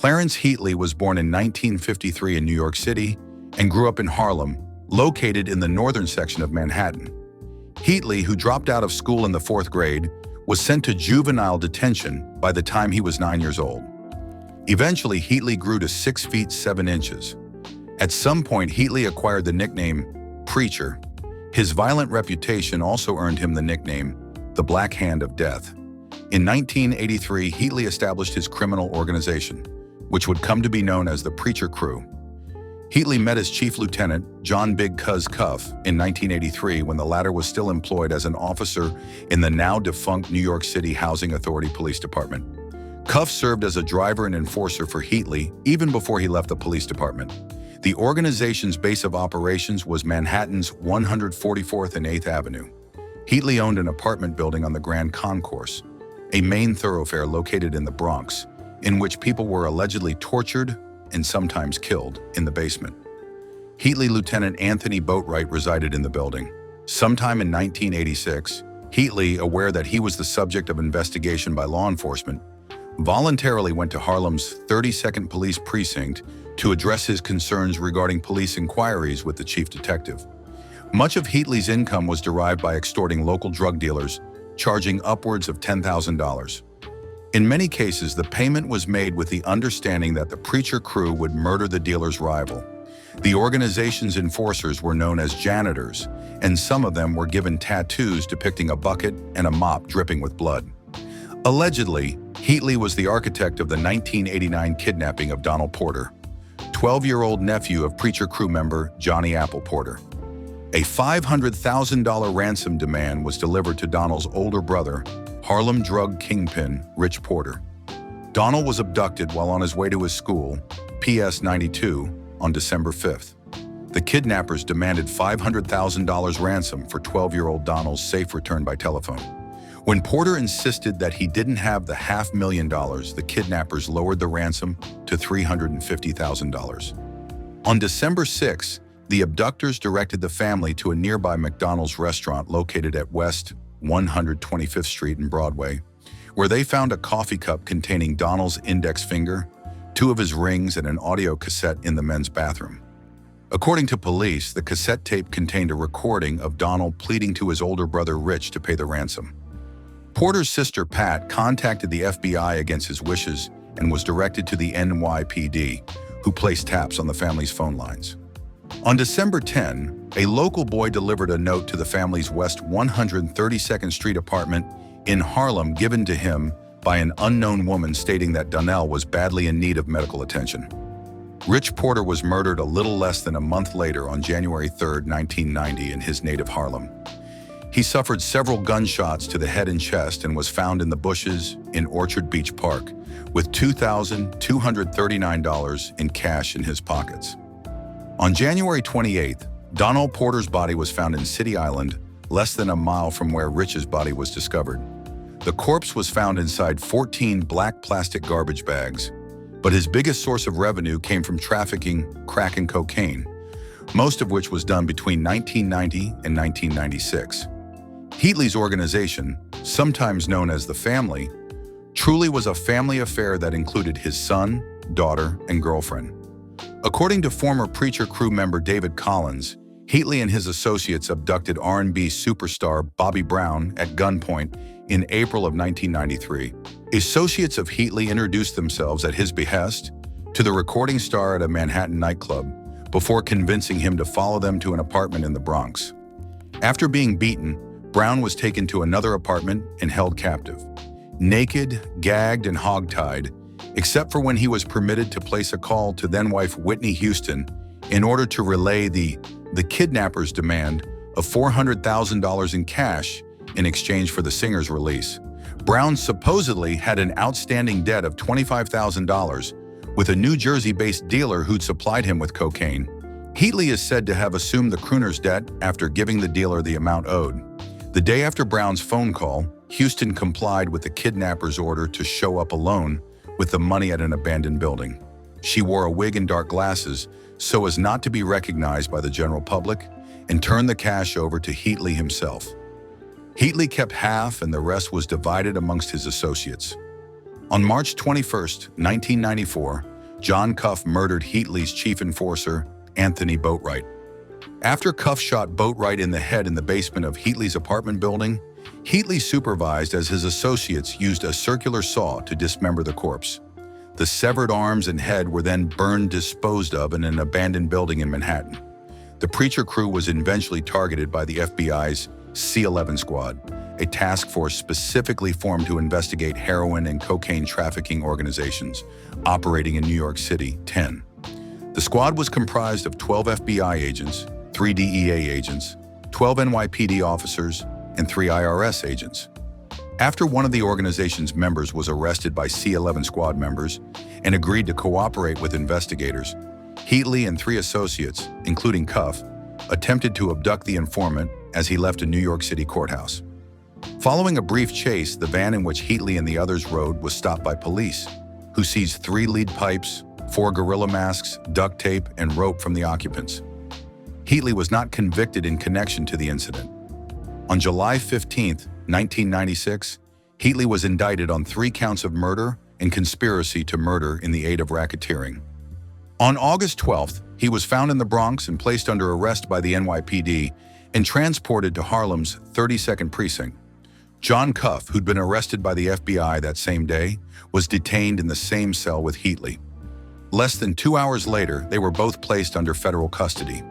Clarence Heatley was born in 1953 in New York City and grew up in Harlem, located in the northern section of Manhattan. Heatley, who dropped out of school in the 4th grade, was sent to juvenile detention by the time he was 9 years old. Eventually, Heatley grew to 6 feet 7 inches. At some point, Heatley acquired the nickname Preacher. His violent reputation also earned him the nickname the Black Hand of Death. In 1983, Heatley established his criminal organization, which would come to be known as the Preacher Crew. Heatley met his chief lieutenant, John Big Cuz Cuff, in 1983 when the latter was still employed as an officer in the now-defunct New York City Housing Authority Police Department. Cuff served as a driver and enforcer for Heatley even before he left the police department. The organization's base of operations was Manhattan's 144th and 8th Avenue. Heatley owned an apartment building on the Grand Concourse, a main thoroughfare located in the Bronx, in which people were allegedly tortured and sometimes killed in the basement. Heatley Lieutenant Anthony Boatwright resided in the building. Sometime in 1986, Heatley, aware that he was the subject of investigation by law enforcement, voluntarily went to Harlem's 32nd Police Precinct to address his concerns regarding police inquiries with the chief detective. Much of Heatley's income was derived by extorting local drug dealers, charging upwards of $10,000. In many cases, the payment was made with the understanding that the Preacher Crew would murder the dealer's rival. The organization's enforcers were known as janitors, and some of them were given tattoos depicting a bucket and a mop dripping with blood. Allegedly, Heatley was the architect of the 1989 kidnapping of Donald Porter, 12-year-old nephew of Preacher Crew member Johnny Apple Porter. A $500,000 ransom demand was delivered to Donald's older brother, Harlem drug kingpin Rich Porter. Donald was abducted while on his way to his school, PS 92, on December 5th. The kidnappers demanded $500,000 ransom for 12-year-old Donald's safe return by telephone. When Porter insisted that he didn't have the $500,000, the kidnappers lowered the ransom to $350,000. On December 6, the abductors directed the family to a nearby McDonald's restaurant located at West 125th Street and Broadway, where they found a coffee cup containing Donald's index finger, 2 of his rings, and an audio cassette in the men's bathroom. According to police, the cassette tape contained a recording of Donald pleading to his older brother Rich to pay the ransom. Porter's sister Pat contacted the FBI against his wishes and was directed to the NYPD, who placed taps on the family's phone lines. On December 10, a local boy delivered a note to the family's West 132nd Street apartment in Harlem given to him by an unknown woman stating that Darrel was badly in need of medical attention. Rich Porter was murdered a little less than a month later on January 3, 1990 in his native Harlem. He suffered several gunshots to the head and chest and was found in the bushes in Orchard Beach Park with $2,239 in cash in his pockets. On January 28th, Donald Porter's body was found in City Island, less than a mile from where Rich's body was discovered. The corpse was found inside 14 black plastic garbage bags, but his biggest source of revenue came from trafficking crack and cocaine, most of which was done between 1990 and 1996. Heatley's organization, sometimes known as the Family, truly was a family affair that included his son, daughter, and girlfriend. According to former Preacher Crew member David Collins, Heatley and his associates abducted R&B superstar Bobby Brown at gunpoint in April of 1993. Associates of Heatley introduced themselves at his behest to the recording star at a Manhattan nightclub before convincing him to follow them to an apartment in the Bronx. After being beaten, Brown was taken to another apartment and held captive, naked, gagged, and hogtied, except for when he was permitted to place a call to then-wife Whitney Houston in order to relay the kidnappers' demand of $400,000 in cash in exchange for the singer's release. Brown supposedly had an outstanding debt of $25,000 with a New Jersey-based dealer who'd supplied him with cocaine. Heatley is said to have assumed the crooner's debt after giving the dealer the amount owed. The day after Brown's phone call, Houston complied with the kidnapper's order to show up alone with the money at an abandoned building. She wore a wig and dark glasses so as not to be recognized by the general public and turned the cash over to Heatley himself. Heatley kept half and the rest was divided amongst his associates. On March 21, 1994, John Cuff murdered Heatley's chief enforcer, Anthony Boatwright. After Cuff shot Boatwright in the head in the basement of Heatley's apartment building, Heatley supervised as his associates used a circular saw to dismember the corpse. The severed arms and head were then disposed of in an abandoned building in Manhattan. The preacher crew was eventually targeted by the FBI's C-11 squad, a task force specifically formed to investigate heroin and cocaine trafficking organizations operating in New York City. 10. The squad was comprised of 12 FBI agents, 3 DEA agents, 12 NYPD officers, and 3 IRS agents. After one of the organization's members was arrested by C-11 squad members and agreed to cooperate with investigators, Heatley and 3 associates, including Cuff, attempted to abduct the informant as he left a New York City courthouse. Following a brief chase, the van in which Heatley and the others rode was stopped by police, who seized 3 lead pipes, 4 gorilla masks, duct tape, and rope from the occupants. Heatley was not convicted in connection to the incident. On July 15, 1996, Heatley was indicted on 3 counts of murder and conspiracy to murder in the aid of racketeering. On August 12th, he was found in the Bronx and placed under arrest by the NYPD and transported to Harlem's 32nd Precinct. John Cuff, who'd been arrested by the FBI that same day, was detained in the same cell with Heatley. Less than 2 hours later, they were both placed under federal custody.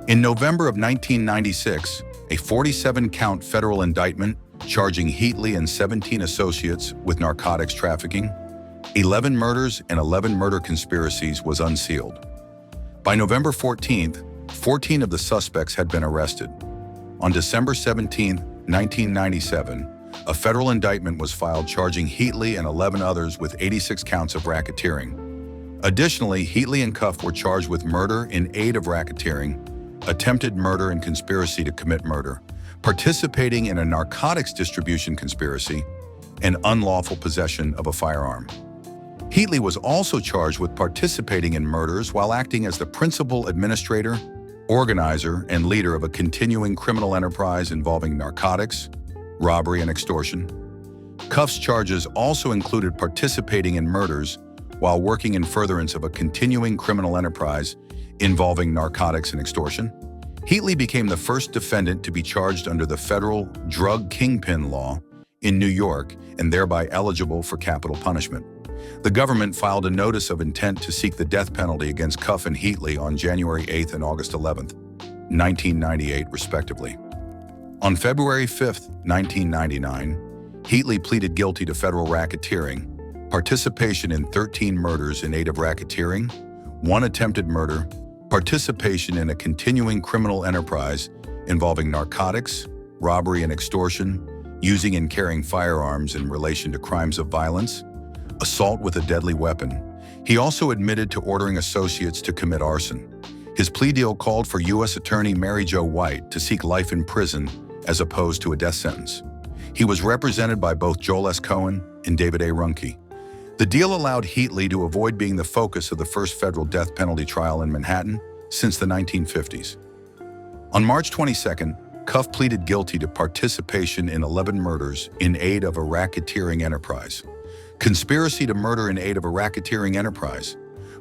In November of 1996, a 47-count federal indictment charging Heatley and 17 associates with narcotics trafficking, 11 murders and 11 murder conspiracies was unsealed. By November 14th, 14 of the suspects had been arrested. On December 17, 1997, a federal indictment was filed charging Heatley and 11 others with 86 counts of racketeering. Additionally, Heatley and Cuff were charged with murder in aid of racketeering, attempted murder and conspiracy to commit murder, participating in a narcotics distribution conspiracy, and unlawful possession of a firearm. Heatley was also charged with participating in murders while acting as the principal administrator, organizer, and leader of a continuing criminal enterprise involving narcotics, robbery, and extortion. Cuff's charges also included participating in murders while working in furtherance of a continuing criminal enterprise involving narcotics and extortion. Heatley became the first defendant to be charged under the federal drug kingpin law in New York and thereby eligible for capital punishment. The government filed a notice of intent to seek the death penalty against Cuff and Heatley on January 8th and August 11th, 1998, respectively. On February 5th, 1999, Heatley pleaded guilty to federal racketeering, participation in 13 murders in aid of racketeering, 1 attempted murder, participation in a continuing criminal enterprise involving narcotics, robbery and extortion, using and carrying firearms in relation to crimes of violence, assault with a deadly weapon. He also admitted to ordering associates to commit arson. His plea deal called for U.S. Attorney Mary Jo White to seek life in prison as opposed to a death sentence. He was represented by both Joel S. Cohen and David A. Ruhnke. The deal allowed Heatley to avoid being the focus of the first federal death penalty trial in Manhattan since the 1950s. On March 22nd, Cuff pleaded guilty to participation in 11 murders in aid of a racketeering enterprise, conspiracy to murder in aid of a racketeering enterprise,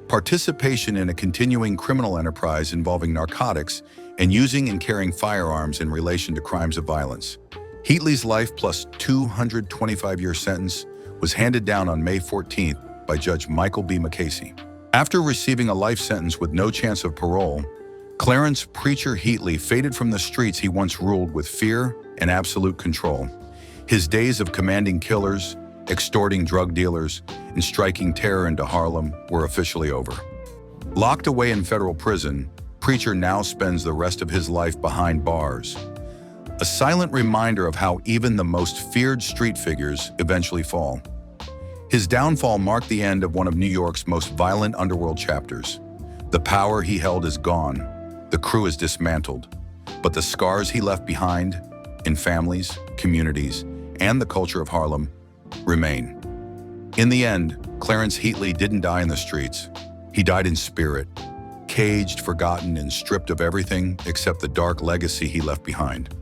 participation in a continuing criminal enterprise involving narcotics, and using and carrying firearms in relation to crimes of violence. Heatley's life plus 225-year sentence was handed down on May 14th by Judge Michael B. McCasey. After receiving a life sentence with no chance of parole, Clarence "Preacher" Heatley faded from the streets he once ruled with fear and absolute control. His days of commanding killers, extorting drug dealers, and striking terror into Harlem were officially over. Locked away in federal prison, Preacher now spends the rest of his life behind bars, a silent reminder of how even the most feared street figures eventually fall. His downfall marked the end of one of New York's most violent underworld chapters. The power he held is gone, the crew is dismantled, but the scars he left behind in families, communities, and the culture of Harlem remain. In the end, Clarence Heatley didn't die in the streets. He died in spirit, caged, forgotten, and stripped of everything except the dark legacy he left behind.